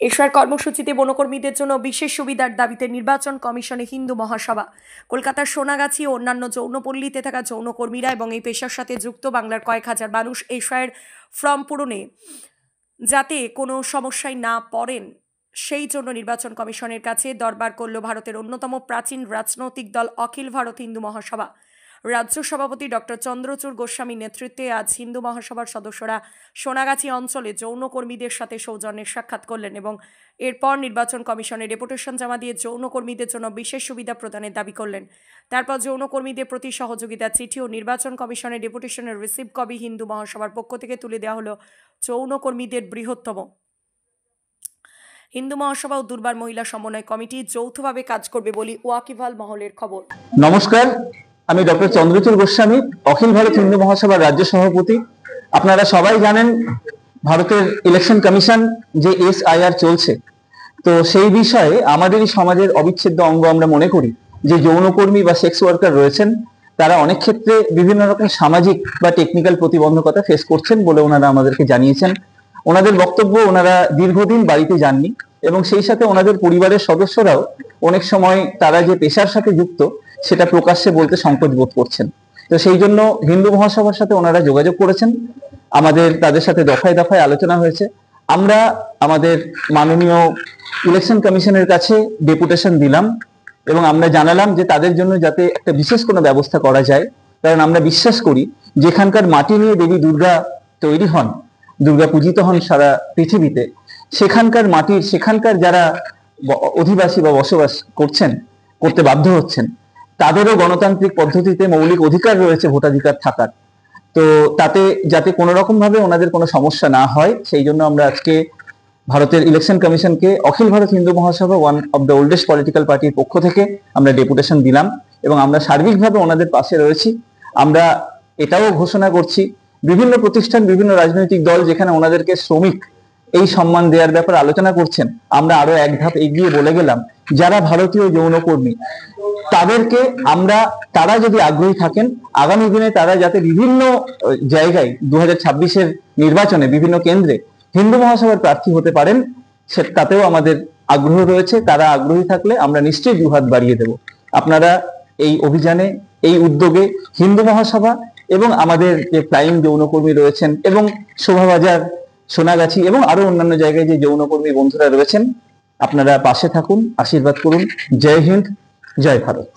এশিয়ার কর্মসূচিতে বনকর্মীদের জন্য বিশেষ সুবিধার দাবিতে নির্বাচন কমিশনে হিন্দু মহাসভা। কলকাতার সোনাগাছি ও অন্যান্য যৌনপল্লীতে থাকা যৌনকর্মীরা এবং এই পেশার সাথে যুক্ত বাংলার কয়েক হাজার মানুষ এশিয়ার ফর্ম পূরণে যাতে কোনো সমস্যায় না পড়েন সেই জন্য নির্বাচন কমিশনের কাছে দরবার করল ভারতের অন্যতম প্রাচীন রাজনৈতিক দল অখিল ভারত হিন্দু মহাসভা। রাজ্য সভাপতি ডক্টর চন্দ্রচূড় গোস্বামীর নেতৃত্বে আজ হিন্দু মহাসভার সদস্যরা সোনাগাছি অঞ্চলে যৌনকর্মীদের সাথে সৌজন্যের সাক্ষাৎ করলেন এবং এরপর নির্বাচন কমিশনে ডেপুটেশন জমা দিয়ে যৌনকর্মীদের জন্য বিশেষ সুবিধা প্রদানের দাবি করলেন। তারপর যৌনকর্মীদের প্রতি সহযোগিতার চিঠি ও নির্বাচন কমিশনের ডেপুটেশনের রিসিভ কপি হিন্দু মহাসভার পক্ষ থেকে তুলে দেওয়া হলো যৌনকর্মীদের বৃহত্তম হিন্দু মহাসভা ও দুর্বার মহিলা সমন্বয় কমিটি যৌথভাবে কাজ করবে বলে ওয়াকিবহাল মহলের খবর। নমস্কার, আমি ডক্টর চন্দ্রচূড় গোস্বামী, অখিল ভারত হিন্দু মহাসভার রাজ্য সভাপতি। আপনারা সবাই জানেন ভারতের ইলেকশন কমিশন যে SIR চলছে, তো সেই বিষয়ে আমাদেরই সমাজের অবিচ্ছেদ্য অঙ্গ আমরা মনে করি যে যৌনকর্মী বা সেক্স ওয়ার্কার রয়েছেন, তারা অনেক ক্ষেত্রে বিভিন্ন রকম সামাজিক বা টেকনিক্যাল প্রতিবন্ধকতা ফেস করছেন বলে ওনারা আমাদেরকে জানিয়েছেন। ওনাদের বক্তব্য, ওনারা দীর্ঘদিন বাড়িতে যাননি এবং সেই সাথে ওনাদের পরিবারের সদস্যরাও অনেক সময় তারা যে পেশার সাথে যুক্ত সেটা প্রকাশ্যে বলতে সংকোচ বোধ করছেন। তো সেই জন্য হিন্দু মহাসভার সাথে ওনারা যোগাযোগ করেছেন, তাদের সাথে দফায় দফায় আলোচনা হয়েছে। আমরা আমাদের মাননীয় ইলেকশন কমিশনের কাছে ডেপুটেশন দিলাম এবং আমরা জানালাম যে তাদের জন্য যাতে একটা বিশেষ কোনো ব্যবস্থা করা যায়, কারণ আমরা বিশ্বাস করি যেখানকার মাটি নিয়ে দেবী দুর্গা তৈরি হন, দুর্গা পূজিত হন সারা পৃথিবীতে, সেখানকার মাটির, সেখানকার যারা অধিবাসী বা বসবাস করতে বাধ্য হচ্ছেন, তাদেরও গণতান্ত্রিক পদ্ধতিতে মৌলিক অধিকার রয়েছে ভোটাধিকার থাকার। তো তাতে যাতে কোনো রকম ভাবে ওনাদের কোনো সমস্যা না হয়, সেই জন্য আমরা আজকে ভারতের ইলেকশন কমিশনকে অখিল Bharat Hindu Mahasabha, one of the oldest political পার্টির পক্ষ থেকে আমরা ডেপুটেশন দিলাম এবং আমরা সার্বিকভাবে ওনাদের পাশে রয়েছি। আমরা এটাও ঘোষণা করছি, বিভিন্ন প্রতিষ্ঠান, বিভিন্ন রাজনৈতিক দল যেখানে ওনাদেরকে শ্রমিক এই সম্মান দেওয়ার ব্যাপারে আলোচনা করছেন, আমরা আরো এক ধাপ এগিয়ে বলে গেলাম যারা ভারতীয় যৌনকর্মী তাদেরকে আমরা, তারা যদি আগ্রহী থাকেন, আগামী দিনে তারা যাতে বিভিন্ন জায়গায় 2026-এর নির্বাচনে বিভিন্ন কেন্দ্রে হিন্দু মহাসভার প্রার্থী হতে পারেন, তাতেও আমাদের আগ্রহ রয়েছে। তারা আগ্রহী থাকলে আমরা নিশ্চয়ই দুহাত বাড়িয়ে দেব। আপনারা এই অভিযানে, এই উদ্যোগে হিন্দু মহাসভা এবং আমাদের যে ফ্লাইং যৌনকর্মী রয়েছেন এবং শোভাবাজার, সোনাগাছি এবং আরো অন্যান্য জায়গায় যে যৌনকর্মী বন্ধুরা রয়েছেন, আপনারা পাশে থাকুন, আশীর্বাদ করুন। জয় হিন্দ, জয় ভারত।